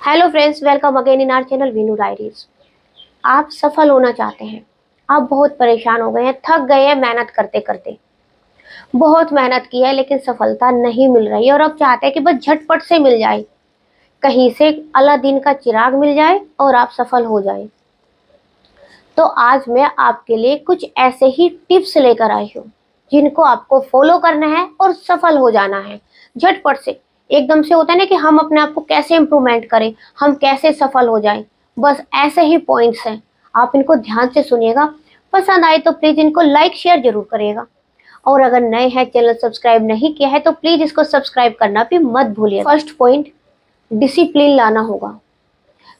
Hello friends, welcome again in our channel Veenu diaries. आप सफल होना चाहते हैं। आप बहुत परेशान हो गए हैं, थक गए हैं मेहनत करते करते। बहुत मेहनत की है लेकिन सफलता नहीं मिल रही है और अब चाहते हैं कि बस झटपट से मिल जाए, कहीं से अलादीन का चिराग मिल जाए और आप सफल हो जाए। तो आज मैं आपके लिए कुछ ऐसे ही टिप्स लेकर आई हूँ जिनको आपको फॉलो करना है और सफल हो जाना है झटपट से। एकदम से होता है ना कि हम अपने आप को कैसे इम्प्रूवमेंट करें, हम कैसे सफल हो जाएं। बस ऐसे ही पॉइंट्स हैं, आप इनको ध्यान से सुनिएगा। पसंद आए तो प्लीज इनको लाइक शेयर जरूर करिएगा और अगर नए हैं, चैनल सब्सक्राइब नहीं किया है तो प्लीज इसको सब्सक्राइब करना भी मत भूलिए। फर्स्ट पॉइंट, डिसिप्लिन लाना होगा।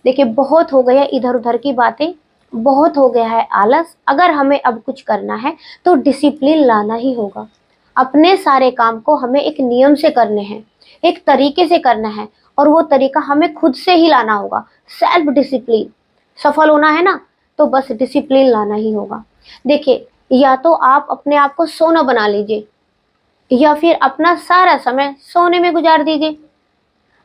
देखिए, बहुत हो गया इधर उधर की बातें, बहुत हो गया है आलस। अगर हमें अब कुछ करना है तो डिसिप्लिन लाना ही होगा। अपने सारे काम को हमें एक नियम से करने हैं, एक तरीके से करना है और वो तरीका हमें खुद से ही लाना होगा। Self discipline. सफल होना है ना, तो बस डिसिप्लिन लाना ही होगा। देखिए, या तो आप अपने आप को सोना बना लीजिए या फिर अपना सारा समय सोने में गुजार दीजिए।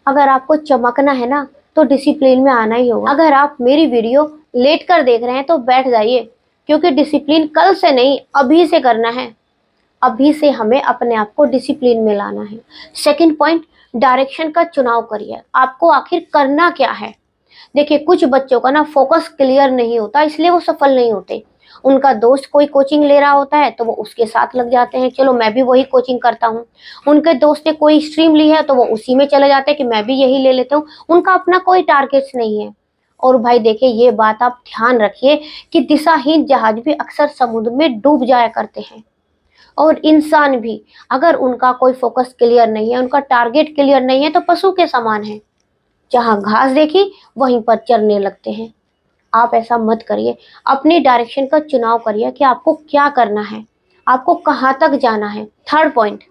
अगर आपको चमकना है ना, तो डिसिप्लिन में आना ही होगा। अगर आप मेरी वीडियो लेट कर देख रहे हैं तो बैठ जाइए, क्योंकि डिसिप्लिन कल से नहीं, अभी से करना है। अभी से हमें अपने आप को डिसिप्लिन में लाना है। सेकंड पॉइंट, डायरेक्शन का चुनाव करिए। आपको आखिर करना क्या है। देखिए, कुछ बच्चों का ना फोकस क्लियर नहीं होता, इसलिए वो सफल नहीं होते। उनका दोस्त कोई कोचिंग ले रहा होता है तो वो उसके साथ लग जाते हैं, चलो मैं भी वही कोचिंग करता हूँ। उनके दोस्त ने कोई स्ट्रीम ली है तो वो उसी में चले जाते हैं कि मैं भी यही ले लेता हूँ। उनका अपना कोई टारगेट्स नहीं है। और भाई देखिए, ये बात आप ध्यान रखिए कि दिशाहीन जहाज भी अक्सर समुद्र में डूब जाया करते हैं। और इंसान भी, अगर उनका कोई फोकस क्लियर नहीं है, उनका टारगेट क्लियर नहीं है, तो पशु के समान है। जहां घास देखी वहीं पर चरने लगते हैं। आप ऐसा मत करिए। अपनी डायरेक्शन का चुनाव करिए कि आपको क्या करना है, आपको कहाँ तक जाना है। थर्ड पॉइंट,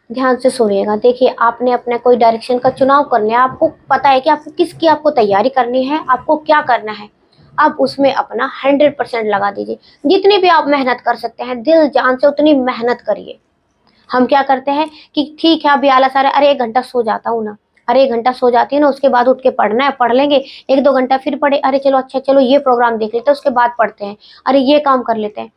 ध्यान से सुनिएगा। देखिए, आपने अपने कोई डायरेक्शन का चुनाव कर लिया, आपको पता है कि आपको किसकी आपको तैयारी करनी है, आपको क्या करना है। आप उसमें अपना 100% लगा दीजिए। जितनी भी आप मेहनत कर सकते हैं, दिल जान से उतनी मेहनत करिए। हम क्या करते हैं कि ठीक है, अभी आलस आ रहा है, अरे 1 घंटा सो जाता हूँ ना, अरे 1 घंटा सो जाती है ना, उसके बाद उठ के पढ़ना है, पढ़ लेंगे। 1-2 घंटा फिर पढ़े, अरे चलो अच्छा, चलो ये प्रोग्राम देख लेते हैं, उसके बाद पढ़ते हैं, अरे ये काम कर लेते हैं।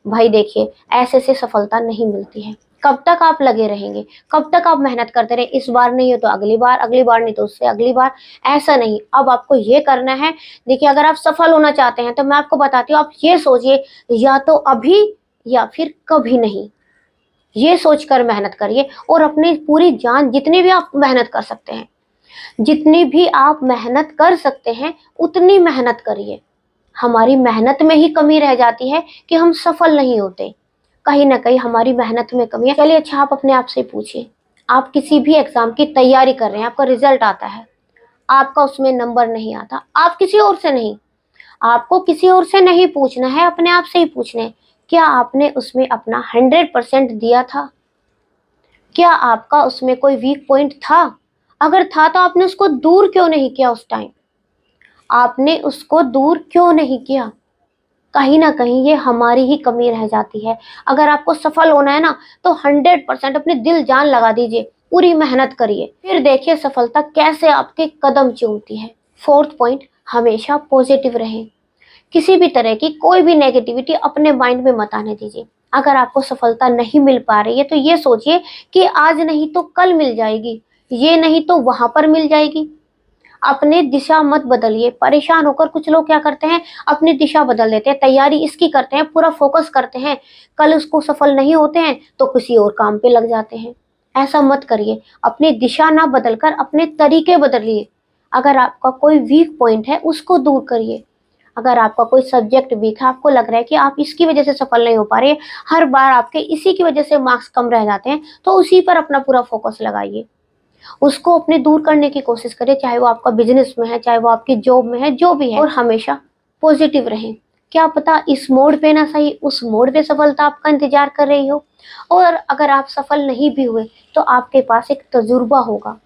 भाई देखिए, ऐसे से सफलता नहीं मिलती है। कब तक आप लगे रहेंगे, कब तक आप मेहनत करते रहे। इस बार नहीं हो तो अगली बार, अगली बार नहीं तो उससे अगली बार। ऐसा नहीं, अब आपको ये करना है। देखिए, अगर आप सफल होना चाहते हैं तो मैं आपको बताती हूँ, आप ये सोचिए, या तो अभी या फिर कभी नहीं। ये सोचकर मेहनत करिए और अपनी पूरी जान, जितनी भी आप मेहनत कर सकते हैं, जितनी भी आप मेहनत कर सकते हैं उतनी मेहनत करिए। हमारी मेहनत में ही कमी रह जाती है कि हम सफल नहीं होते। कहीं ना कहीं हमारी मेहनत में कमी है। चलिए अच्छा, आप अपने आप से पूछिए, आप किसी भी एग्जाम की तैयारी कर रहे हैं, आपका रिजल्ट आता है, आपका उसमें नंबर नहीं आता, आप किसी और से नहीं, आपको किसी और से नहीं पूछना है, अपने आप से ही पूछना है, क्या आपने उसमें अपना 100% दिया था। क्या आपका उसमें कोई वीक पॉइंट था। अगर था तो आपने उसको दूर क्यों नहीं किया। उस टाइम आपने उसको दूर क्यों नहीं किया। कहीं ना कहीं ये हमारी ही कमी रह जाती है। अगर आपको सफल होना है ना, तो 100% अपने दिल जान लगा दीजिए, पूरी मेहनत करिए, फिर देखिए सफलता कैसे आपके कदम चूमती है। फोर्थ पॉइंट, हमेशा पॉजिटिव रहें। किसी भी तरह की कोई भी नेगेटिविटी अपने माइंड में मत आने दीजिए। अगर आपको सफलता नहीं मिल पा रही है तो ये सोचिए कि आज नहीं तो कल मिल जाएगी, ये नहीं तो वहां पर मिल जाएगी। अपने दिशा मत बदलिए। परेशान होकर कुछ लोग क्या करते हैं, अपनी दिशा बदल देते हैं, तैयारी इसकी करते हैं, पूरा फोकस करते हैं, कल उसको सफल नहीं होते हैं तो किसी और काम पे लग जाते हैं। ऐसा मत करिए। अपनी दिशा ना बदलकर अपने तरीके बदलिए। अगर आपका कोई वीक पॉइंट है उसको दूर करिए। अगर आपका कोई सब्जेक्ट वीक है, आपको लग रहा है कि आप इसकी वजह से सफल नहीं हो पा रहे, हर बार आपके इसी की वजह से मार्क्स कम रह जाते हैं, तो उसी पर अपना पूरा फोकस लगाइए। उसको अपने दूर करने की कोशिश करिए, चाहे वो आपका बिजनेस में है, चाहे वो आपकी जॉब में है, जो भी है। और हमेशा पॉजिटिव रहें। क्या पता इस मोड़ पे ना सही, उस मोड़ पे सफलता आपका इंतजार कर रही हो। और अगर आप सफल नहीं भी हुए तो आपके पास एक तजुर्बा होगा।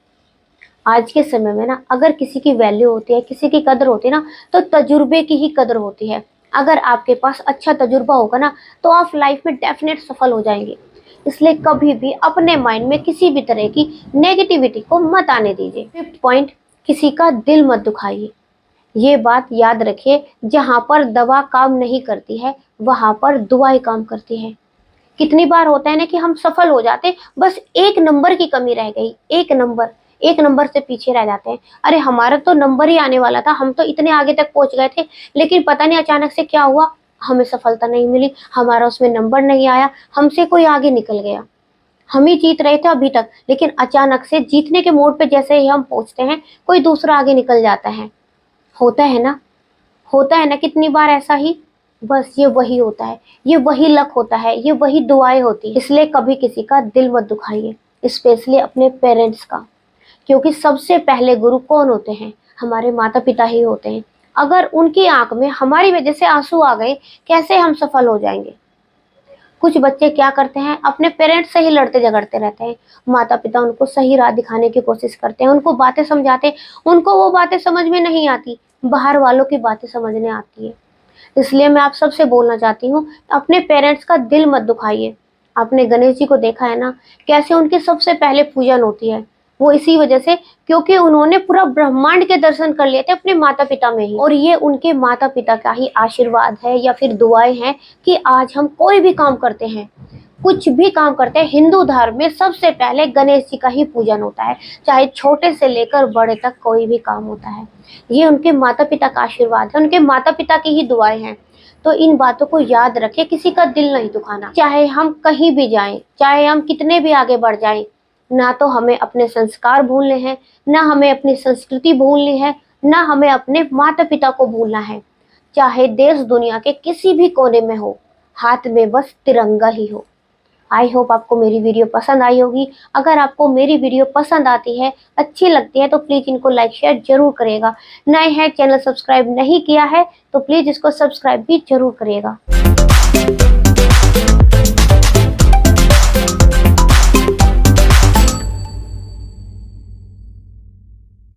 आज के समय में ना, अगर किसी की वैल्यू होती है, किसी की कदर होती है ना, तो तजुर्बे की ही कदर होती है। अगर आपके पास अच्छा तजुर्बा होगा ना, तो आप लाइफ में डेफिनेट सफल हो जाएंगे। इसलिए कभी भी अपने माइंड में किसी भी तरह की नेगेटिविटी को मत आने दीजिए। फिफ्थ पॉइंट, किसी का दिल मत दुखाइए। ये बात याद रखिए, जहाँ पर दवा काम नहीं करती है वहां पर दुआएं काम करती है। कितनी बार होता है ना कि हम सफल हो जाते, बस एक नंबर की कमी रह गई, एक नंबर से पीछे रह जाते हैं। अरे हमारा तो नंबर ही आने वाला था, हम तो इतने आगे तक पहुंच गए थे, लेकिन पता नहीं अचानक से क्या हुआ, हमें सफलता नहीं मिली, हमारा उसमें नंबर नहीं आया, हमसे कोई आगे निकल गया। हम ही जीत रहे थे अभी तक, लेकिन अचानक से जीतने के मोड़ पे जैसे ही हम पहुंचते हैं, कोई दूसरा आगे निकल जाता है। होता है ना, होता है ना कितनी बार ऐसा ही। बस ये वही होता है, ये वही लक होता है, ये वही दुआएं होती है। इसलिए कभी किसी का दिल मत दुखाइए, स्पेशली अपने पेरेंट्स का। क्योंकि सबसे पहले गुरु कौन होते हैं? हमारे माता पिता ही होते हैं। अगर उनकी आंख में हमारी वजह से आंसू आ गए, कैसे हम सफल हो जाएंगे? कुछ बच्चे क्या करते हैं, अपने पेरेंट्स से ही लड़ते झगड़ते रहते हैं। माता पिता उनको सही राह दिखाने की कोशिश करते हैं, उनको बातें समझाते हैं, उनको वो बातें समझ में नहीं आती, बाहर वालों की बातें समझने आती है। इसलिए मैं आप सबसे बोलना चाहती हूँ, अपने पेरेंट्स का दिल मत दुखाइए। आपने गणेश जी को देखा है ना, कैसे उनकी सबसे पहले पूजन होती है। वो इसी वजह से, क्योंकि उन्होंने पूरा ब्रह्मांड के दर्शन कर लिए थे अपने माता पिता में ही। और ये उनके माता पिता का ही आशीर्वाद है या फिर दुआएं हैं कि आज हम कोई भी काम करते हैं, कुछ भी काम करते हैं, हिंदू धर्म में सबसे पहले गणेश जी का ही पूजन होता है। चाहे छोटे से लेकर बड़े तक कोई भी काम होता है, ये उनके माता पिता का आशीर्वाद है, उनके माता पिता की ही दुआएं हैं। तो इन बातों को याद रखें, किसी का दिल नहीं दुखाना। चाहे हम कहीं भी जाएं, चाहे हम कितने भी आगे बढ़ जाएं, ना तो हमें अपने संस्कार भूलने हैं, ना हमें अपनी संस्कृति भूलनी है, ना हमें अपने माता पिता को भूलना है। चाहे देश दुनिया के किसी भी कोने में हो, हाथ में बस तिरंगा ही हो। आई होप आपको मेरी वीडियो पसंद आई होगी। अगर आपको मेरी वीडियो पसंद आती है, अच्छी लगती है, तो प्लीज़ इनको लाइक शेयर जरूर करिएगा। नए हैं, चैनल सब्सक्राइब नहीं किया है तो प्लीज़ इसको सब्सक्राइब भी जरूर करिएगा।